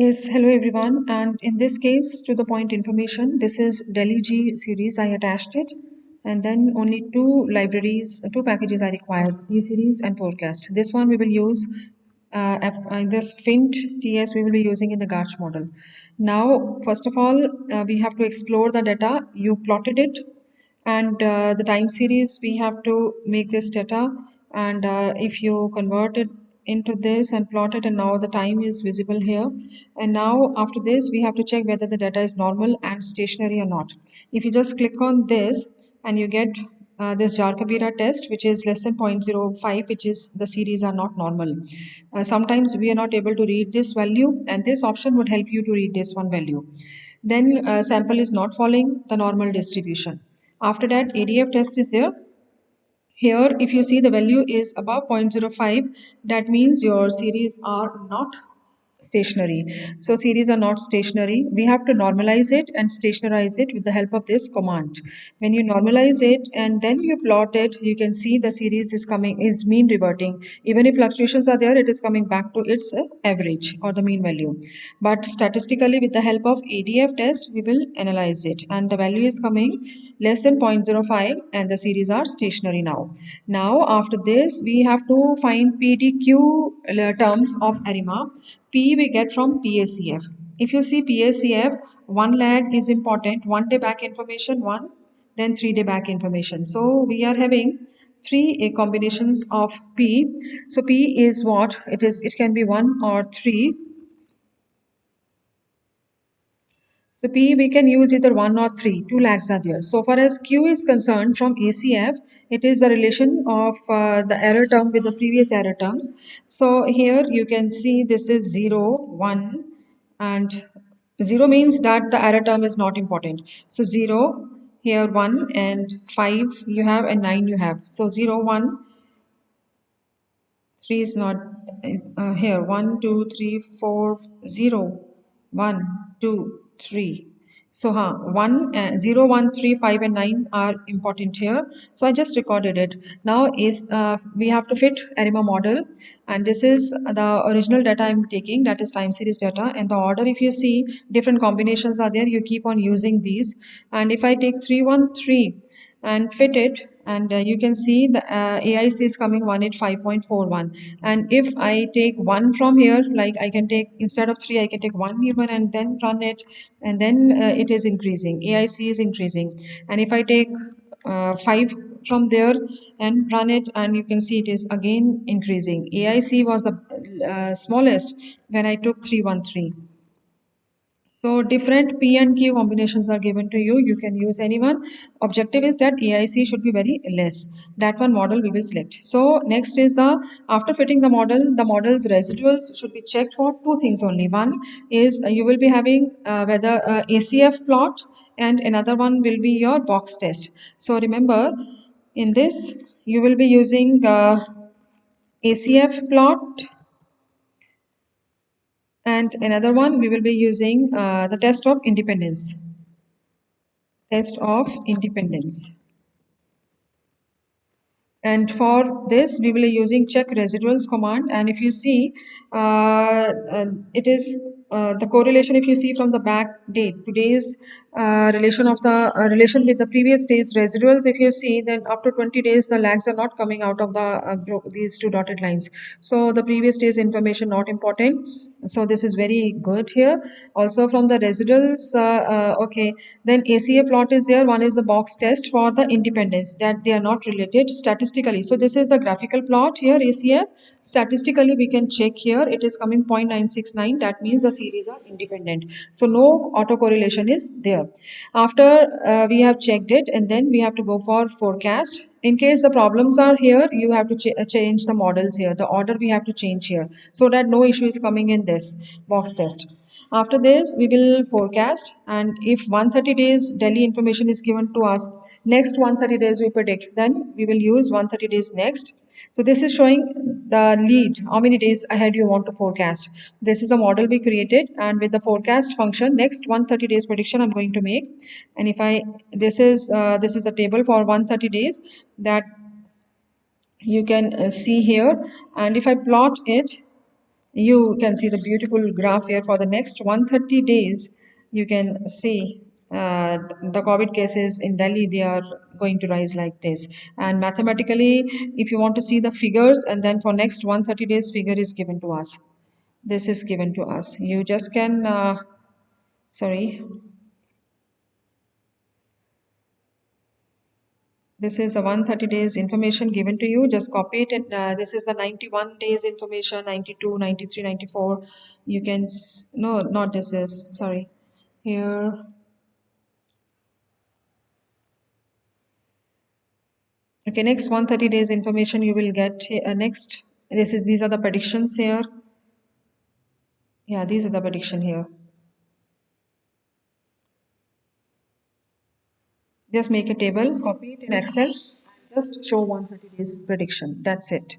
Yes, hello everyone. And in this case, to the point information, this is Delhi G series. I attached it, and then only two packages are required: E series and forecast. This one we will use. This Fint TS we will be using in the Garch model. Now, first of all, we have to explore the data. You plotted it, and the time series we have to make this data, and if you convert it into this and plot it, and now the time is visible here. And now after this we have to check whether the data is normal and stationary or not. If you just click on this and you get this Jar-Kabira test, which is less than 0.05, which is the series are not normal. Sometimes we are not able to read this value, and this option would help you to read this one value. Then sample is not following the normal distribution. After that, ADF test is there. Here, if you see the value is above 0.05, that means your series are not stationary. So series are not stationary. We have to normalize it and stationarize it with the help of this command. When you normalize it and then you plot it, you can see the series is mean reverting. Even if fluctuations are there, it is coming back to its average or the mean value. But statistically, with the help of ADF test, we will analyze it, and the value is coming less than 0.05, and the series are stationary now. Now after this, we have to find PDQ terms of ARIMA. P we get from PACF. If you see PACF, one lag is important, 1 day back information, one, then 3 day back information. So we are having three combinations of P. So P is what? It can be 1 or 3. So P we can use either 1 or 3, 2 lags are there. So far as Q is concerned from ACF, it is the relation of the error term with the previous error terms. So here you can see this is 0, 1, and 0 means that the error term is not important. So 0, here 1, and 5 you have, and 9 you have. So 0, 1, 3 is not here. 1, 2, 3, 4, 0, 1, 2, 3. So 1, 0, 1, 3, 5 and 9 are important here. So I just recorded it. Now is we have to fit ARIMA model, and this is the original data I'm taking, that is time series data, and the order, if you see different combinations are there, you keep on using these. And if I take 313 and fit it, and you can see the AIC is coming 185.41, and if I take 1 from here, like I can take, instead of 3 I can take 1 even and then run it, and then it is increasing, AIC is increasing. And if I take 5 from there and run it, and you can see it is again increasing. AIC was the smallest when I took 313. So different P and Q combinations are given to you. You can use any one. Objective is that AIC should be very less. That one model we will select. So next is after fitting the model's residuals should be checked for two things only. One is you will be having whether ACF plot, and another one will be your box test. So remember, in this you will be using ACF plot, and another one we will be using the test of independence. And for this we will be using check residuals command. And if you see it is the correlation, if you see from the back date, today's relation with the previous day's residuals, if you see, then after 20 days the lags are not coming out of these two dotted lines. So the previous day's information not important, so this is very good here. Also from the residuals, okay, then ACA plot is there. One is the box test for the independence, that they are not related statistically. So this is the graphical plot here, ACA. Statistically we can check here, it is coming 0.969, that means the series are independent, so no autocorrelation is there. After we have checked it, and then we have to go for forecast. In case the problems are here, you have to change the models here, the order we have to change here, so that no issue is coming in this box test. After this we will forecast, and if 130 days Delhi information is given to us, next 130 days we predict, then we will use 130 days next. So this is showing the lead, how many days ahead you want to forecast. This is a model we created, and with the forecast function, next 130 days prediction I'm going to make. And if I, this is a table for 130 days that you can see here, and if I plot it, You can see the beautiful graph here for the next 130 days. You can see the COVID cases in Delhi, they are going to rise like this. And mathematically, if you want to see the figures, and then for next 130 days, figure is given to us. This is given to us. You just can, sorry, this is a 130 days information given to you. Just copy it. And, this is the 91 days information, 92, 93, 94. You can, no, not this is, sorry. Here, okay, next 130 days information you will get next. These are the predictions here. Yeah, these are the prediction here. Just make a table, copy it in Excel, just show 130 days prediction. That's it.